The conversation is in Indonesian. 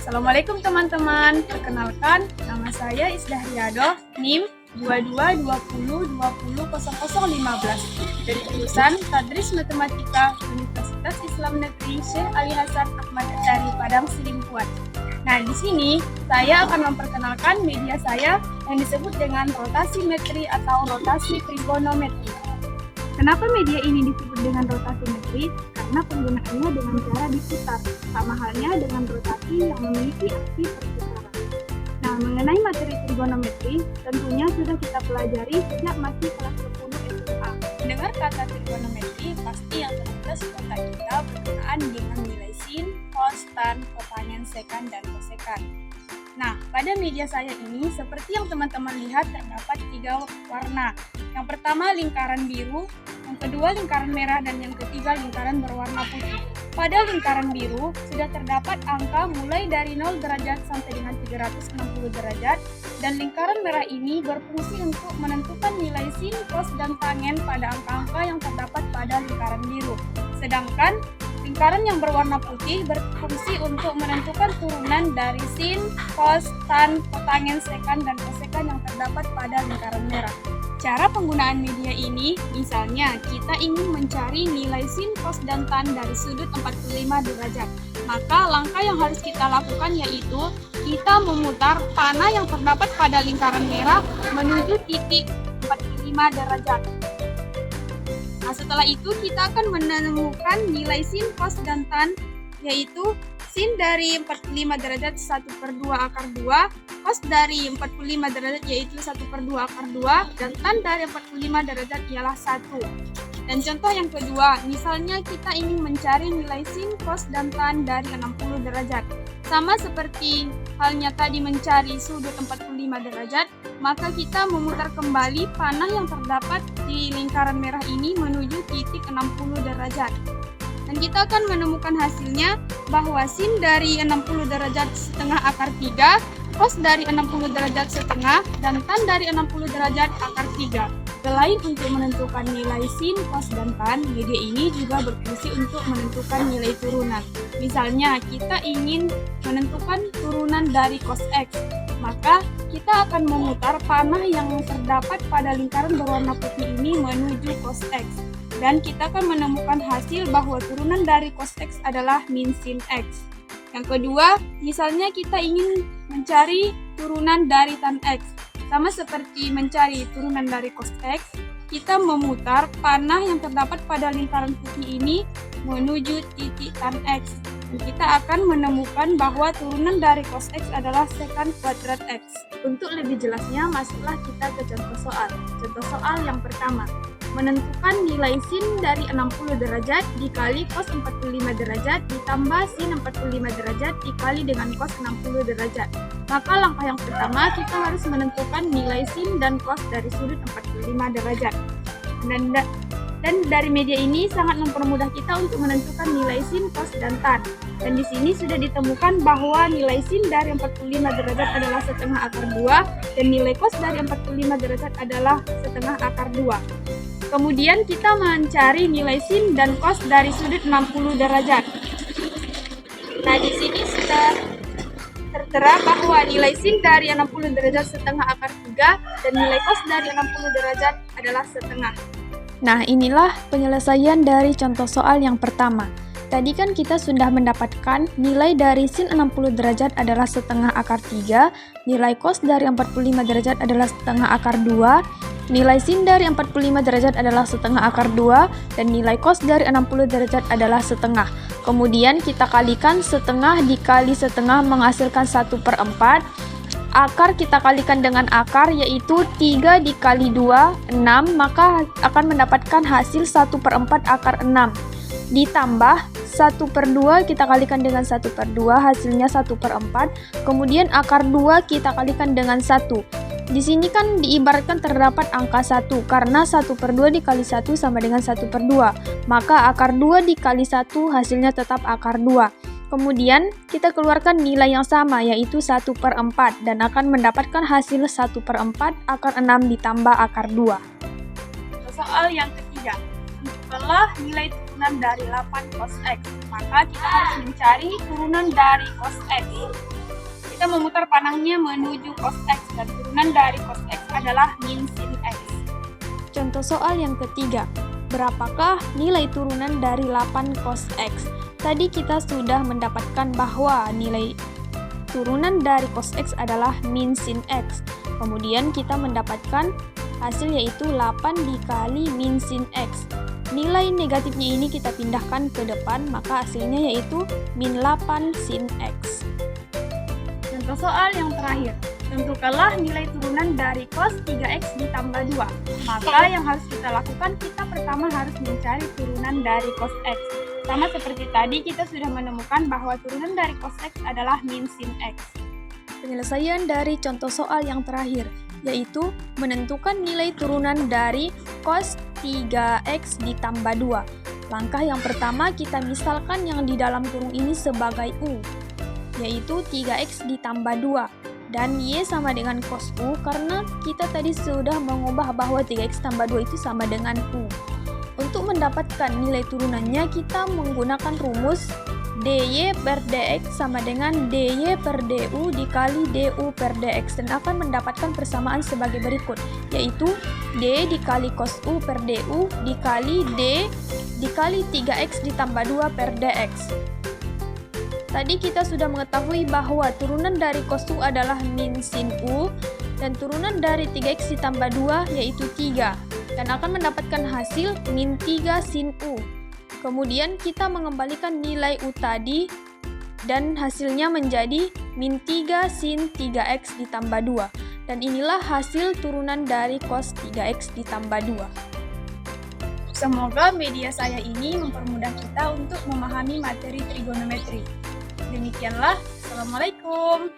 Assalamualaikum teman-teman, perkenalkan nama saya Isdah Riado, NIM 2220200015 dari jurusan Tadris Matematika Universitas Islam Negeri Syekh Ali Hasan Ahmad dari Padang Sidimpuan. Nah, di sini saya akan memperkenalkan media saya yang disebut dengan rotasi metri atau rotasi trigonometri. Kenapa media ini disebut dengan rotasi metri? Karena penggunaannya dengan cara diputar, sama halnya dengan rotasi yang memiliki aksi perputaran. Nah, mengenai materi trigonometri, tentunya sudah kita pelajari sejak masih kelas 10 SMA. Mendengar kata trigonometri, pasti yang terlintas otak kita berkenaan dengan nilai sin, cos, tan, kotangen, sekan, dan kosekan. Nah, pada media saya ini, seperti yang teman-teman lihat, terdapat 3 warna. Yang pertama lingkaran biru, yang kedua lingkaran merah, dan yang ketiga lingkaran berwarna putih. Pada lingkaran biru, sudah terdapat angka mulai dari 0 derajat sampai dengan 360 derajat, dan lingkaran merah ini berfungsi untuk menentukan nilai sin, cos, dan tangen pada angka-angka yang terdapat pada lingkaran biru. Sedangkan lingkaran yang berwarna putih berfungsi untuk menentukan turunan dari sin, cos, tan, kotangen, sekan, dan kosekan yang terdapat pada lingkaran merah. Cara penggunaan media ini, misalnya kita ingin mencari nilai sin, cos, dan tan dari sudut 45 derajat. Maka langkah yang harus kita lakukan yaitu kita memutar panah yang terdapat pada lingkaran merah menuju titik 45 derajat. Nah, setelah itu kita akan menemukan nilai sin, cos, dan tan, yaitu sin dari 45 derajat 1/2 akar 2, cos dari 45 derajat yaitu 1/2 akar 2, dan tan dari 45 derajat ialah 1. Dan contoh yang kedua, misalnya kita ingin mencari nilai sin, cos, dan tan dari 60 derajat. Sama seperti halnya tadi mencari sudut 45 derajat, maka kita memutar kembali panah yang terdapat di lingkaran merah ini menuju titik 60 derajat. Dan kita akan menemukan hasilnya bahwa sin dari 60 derajat setengah akar 3, cos dari 60 derajat setengah, dan tan dari 60 derajat akar 3. Selain untuk menentukan nilai sin, cos, dan tan, media ini juga berfungsi untuk menentukan nilai turunan. Misalnya, kita ingin menentukan turunan dari cos X, maka kita akan memutar panah yang terdapat pada lingkaran berwarna putih ini menuju cos X. Dan kita akan menemukan hasil bahwa turunan dari cos X adalah min sin X. Yang kedua, misalnya kita ingin mencari turunan dari tan X. Sama seperti mencari turunan dari cos X, kita memutar panah yang terdapat pada lingkaran putih ini menuju titik tan X. Dan kita akan menemukan bahwa turunan dari cos X adalah sekan kuadrat X. Untuk lebih jelasnya, masuklah kita ke contoh soal. Contoh soal yang pertama, menentukan nilai sin dari 60 derajat dikali cos 45 derajat ditambah sin 45 derajat dikali dengan cos 60 derajat. Maka langkah yang pertama kita harus menentukan nilai sin dan cos dari sudut 45 derajat. Dan dari media ini sangat mempermudah kita untuk menentukan nilai sin, cos, dan tan. Dan di sini sudah ditemukan bahwa nilai sin dari 45 derajat adalah setengah akar 2 dan nilai cos dari 45 derajat adalah setengah akar 2. Kemudian kita mencari nilai sin dan cos dari sudut 60 derajat. Nah, di sini sudah tertera bahwa nilai sin dari 60 derajat setengah akar 3 dan nilai cos dari 60 derajat adalah setengah. Nah, inilah penyelesaian dari contoh soal yang pertama. Tadi kan kita sudah mendapatkan nilai dari sin 60 derajat adalah setengah akar 3, nilai cos dari 45 derajat adalah setengah akar 2, nilai sin dari 45 derajat adalah setengah akar 2, dan nilai cos dari 60 derajat adalah setengah. Kemudian kita kalikan setengah dikali setengah menghasilkan 1/4. Akar kita kalikan dengan akar yaitu 3 dikali 2, 6, maka akan mendapatkan hasil 1/4 akar 6. Ditambah 1/2 kita kalikan dengan 1/2, hasilnya 1/4. Kemudian akar 2 kita kalikan dengan 1. Di sini kan diibaratkan terdapat angka 1, karena 1/2 dikali 1 sama dengan 1/2. Maka akar 2 dikali 1 hasilnya tetap akar 2. Kemudian kita keluarkan nilai yang sama yaitu 1/4 dan akan mendapatkan hasil 1/4 akar 6 ditambah akar 2. Soal yang ketiga, setelah nilai turunan dari 8 cos X, maka kita harus mencari turunan dari cos X. kita memutar panahnya menuju cos X dan turunan dari cos X adalah min sin X. Contoh soal yang ketiga, berapakah nilai turunan dari 8 cos X? Tadi kita sudah mendapatkan bahwa nilai turunan dari cos X adalah min sin X. Kemudian kita mendapatkan hasil yaitu 8 dikali min sin X. Nilai negatifnya ini kita pindahkan ke depan, maka hasilnya yaitu min 8 sin X. Contoh soal yang terakhir, tentukanlah nilai turunan dari cos 3x ditambah 2. Maka yang harus kita lakukan, kita pertama harus mencari turunan dari cos x. Sama seperti tadi, kita sudah menemukan bahwa turunan dari cos x adalah min sin x. Penyelesaian dari contoh soal yang terakhir, yaitu menentukan nilai turunan dari cos 3x ditambah 2. Langkah yang pertama, kita misalkan yang di dalam kurung ini sebagai U, yaitu 3x ditambah 2. Dan Y sama dengan cos U karena kita tadi sudah mengubah bahwa 3x tambah 2 itu sama dengan U. Untuk mendapatkan nilai turunannya, kita menggunakan rumus dy per dx sama dengan dy per du dikali du per dx dan akan mendapatkan persamaan sebagai berikut, yaitu d dikali cos u per du dikali d dikali 3x ditambah 2 per dx. Tadi kita sudah mengetahui bahwa turunan dari cos u adalah min sin u dan turunan dari 3x ditambah 2 yaitu 3 dan akan mendapatkan hasil min 3 sin u. Kemudian kita mengembalikan nilai u tadi dan hasilnya menjadi min 3 sin 3x ditambah 2 dan inilah hasil turunan dari cos 3x ditambah 2. Semoga media saya ini mempermudah kita untuk memahami materi trigonometri. Demikianlah, Assalamualaikum.